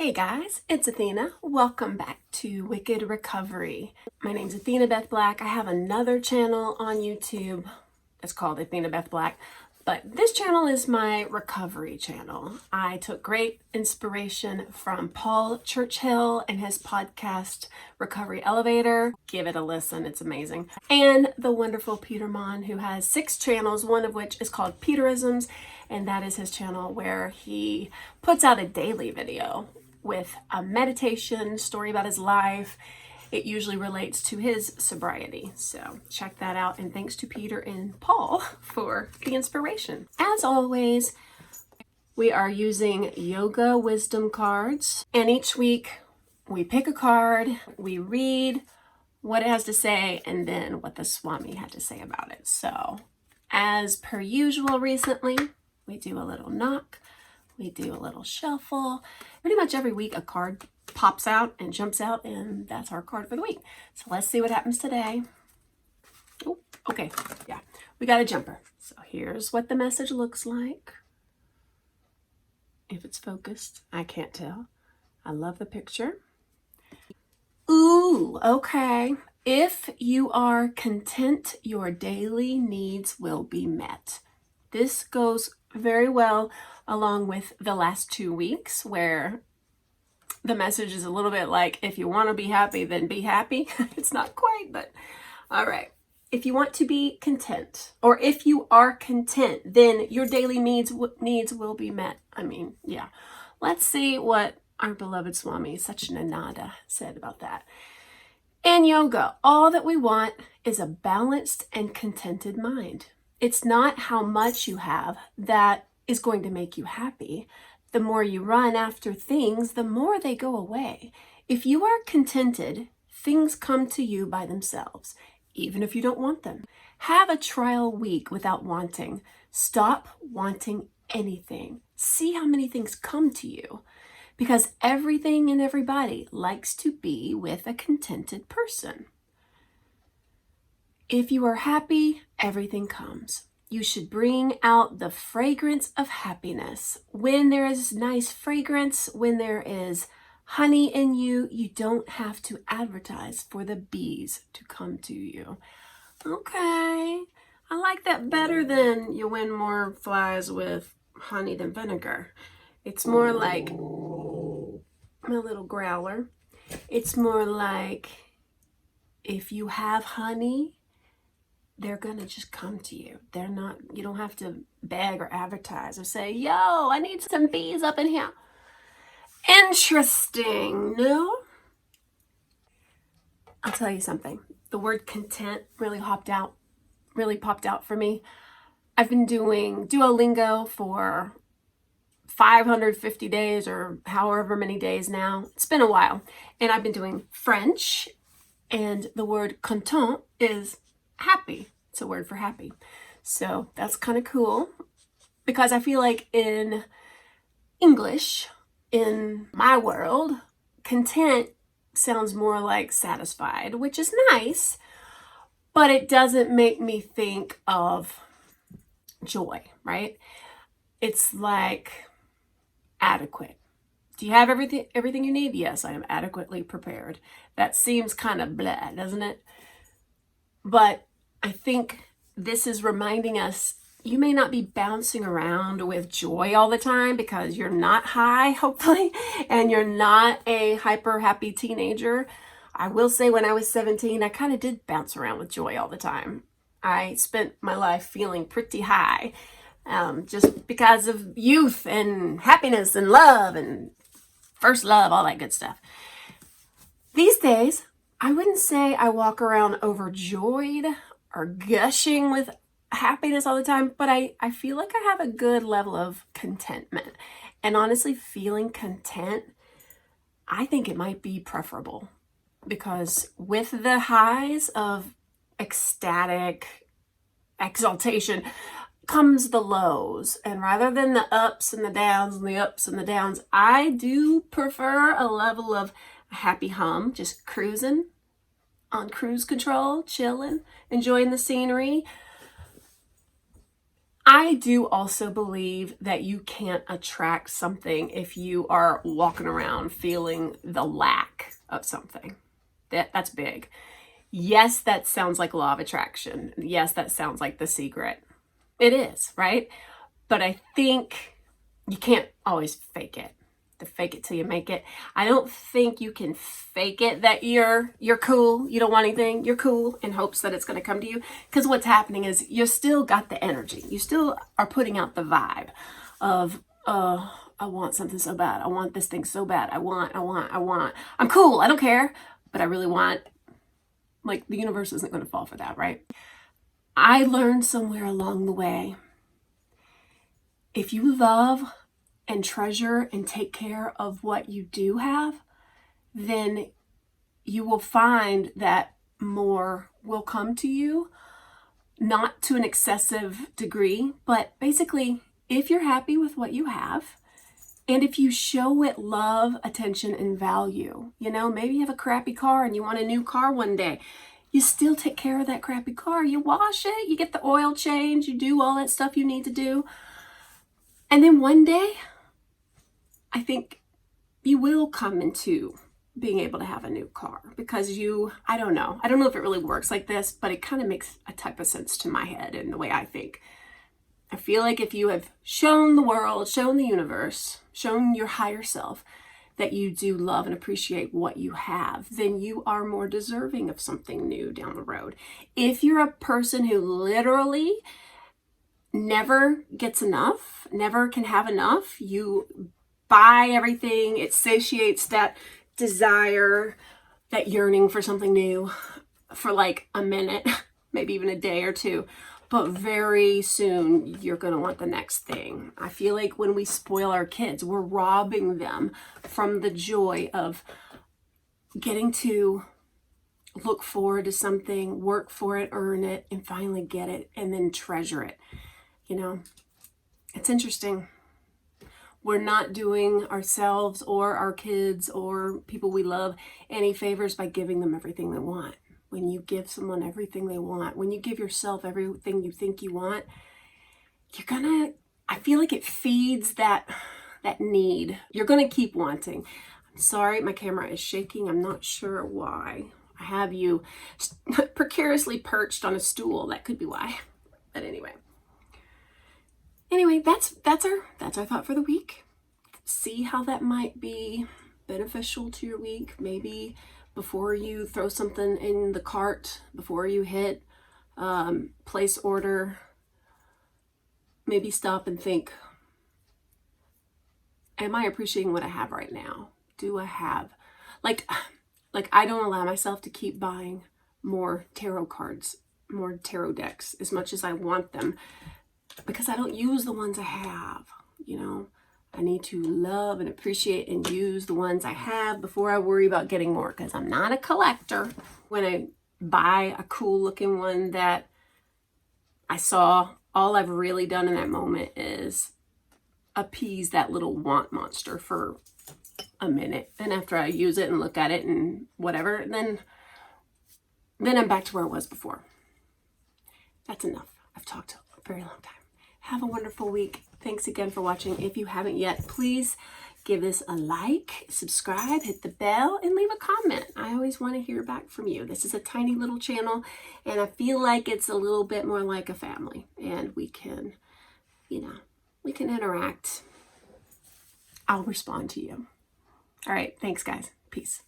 Hey guys, it's Athena. Welcome back to Wicked Recovery. My name's Athena Beth Black. I have another channel on YouTube. It's called Athena Beth Black, but this channel is my recovery channel. I took great inspiration from Paul Churchill and his podcast, Recovery Elevator. Give it a listen, it's amazing. And the wonderful Peter Mon, who has 6 channels, one of which is called Peterisms, and that is his channel where he puts out a daily video with a meditation story about his life. It usually relates to his sobriety. So check that out. And thanks to Peter and Paul for the inspiration. As always, we are using yoga wisdom cards. And each week we pick a card, we read what it has to say, and then what the Swami had to say about it. So as per usual recently, we do a little knock, we do a little shuffle. Pretty much every week a card pops out and jumps out, and that's our card for the week. So let's see what happens today. Oh, okay, yeah, we got a jumper. So here's what the message looks like. If it's focused, I can't tell. I love the picture. Ooh, okay. If you are content, your daily needs will be met. This goes very well along with the last 2 weeks where the message is a little bit like, if you want to be happy, then be happy. It's not quite, but all right. If you want to be content, or if you are content, then your daily needs will be met. I mean, yeah. Let's see what our beloved Swami Satchidananda said about that. In yoga, all that we want is a balanced and contented mind. It's not how much you have that is going to make you happy. The more you run after things, the more they go away. If you are contented, things come to you by themselves, even if you don't want them. Have a trial week without wanting. Stop wanting anything. See how many things come to you. Because everything and everybody likes to be with a contented person. If you are happy, everything comes. You should bring out the fragrance of happiness. When there is nice fragrance, when there is honey in you, you don't have to advertise for the bees to come to you. Okay, I like that better than you win more flies with honey than vinegar. It's more like my little growler. It's more like if you have honey, they're gonna just come to you. You don't have to beg or advertise or say, yo, I need some bees up in here. Interesting, no? I'll tell you something. The word content really popped out for me. I've been doing Duolingo for 550 days or however many days now. It's been a while. And I've been doing French, and the word content is happy. It's a word for happy. So that's kind of cool because I feel like in English, in my world, content sounds more like satisfied, which is nice, but it doesn't make me think of joy, right? It's like adequate. Do you have everything you need? Yes, I am adequately prepared. That seems kind of blah, doesn't it? But I think this is reminding us you may not be bouncing around with joy all the time because you're not high, hopefully, and you're not a hyper happy teenager. I will say when I was 17, I kind of did bounce around with joy all the time. I spent my life feeling pretty high just because of youth and happiness and love and first love, all that good stuff. These days, I wouldn't say I walk around overjoyed or gushing with happiness all the time, but I feel like I have a good level of contentment. And honestly, feeling content, I think it might be preferable because with the highs of ecstatic exaltation comes the lows. And rather than the ups and the downs and the ups and the downs, I do prefer a level of happy hum, just cruising on cruise control, chilling, enjoying the scenery. I do also believe that you can't attract something if you are walking around feeling the lack of something. That's big. Yes, that sounds like law of attraction. Yes, that sounds like The Secret. It is, right? But I think you can't always fake it. To fake it till you make it. I don't think you can fake it that you're cool, you don't want anything, you're cool, in hopes that it's going to come to you. Because what's happening is you still got the energy. You still are putting out the vibe of, I want something so bad. I want this thing so bad. I want. I'm cool. I don't care. But I really want. Like, the universe isn't going to fall for that, right? I learned somewhere along the way, if you love and treasure and take care of what you do have, then you will find that more will come to you, not to an excessive degree, but basically, if you're happy with what you have, and if you show it love, attention, and value, maybe you have a crappy car and you want a new car one day, you still take care of that crappy car. You wash it, you get the oil change, you do all that stuff you need to do. And then one day, I think you will come into being able to have a new car because I don't know if it really works like this, but it kind of makes a type of sense to my head and the way I think. I feel like if you have shown the world, shown the universe, shown your higher self that you do love and appreciate what you have, then you are more deserving of something new down the road. If you're a person who literally never gets enough, never can have enough, you buy everything, it satiates that desire, that yearning for something new for like a minute, maybe even a day or two. But very soon you're going to want the next thing. I feel like when we spoil our kids, we're robbing them from the joy of getting to look forward to something, work for it, earn it, and finally get it, and then treasure it. It's interesting. We're not doing ourselves or our kids or people we love any favors by giving them everything they want. When you give someone everything they want, when you give yourself everything you think you want, I feel like it feeds that need. You're gonna keep wanting. I'm sorry, my camera is shaking. I'm not sure why. I have you precariously perched on a stool. That could be why. But anyway, that's our thought for the week. See how that might be beneficial to your week. Maybe before you throw something in the cart, before you hit place order, maybe stop and think, am I appreciating what I have right now? Do I have, like I don't allow myself to keep buying more tarot cards, more tarot decks as much as I want them, because I don't use the ones I have. I need to love and appreciate and use the ones I have before I worry about getting more, because I'm not a collector. When I buy a cool looking one that I saw, all I've really done in that moment is appease that little want monster for a minute. And after I use it and look at it and whatever, then I'm back to where I was before. That's enough. I've talked a very long time. Have a wonderful week. Thanks again for watching. If you haven't yet, please give this a like, subscribe, hit the bell, and leave a comment. I always want to hear back from you. This is a tiny little channel, and I feel like it's a little bit more like a family, and we can interact. I'll respond to you. All right. Thanks, guys. Peace.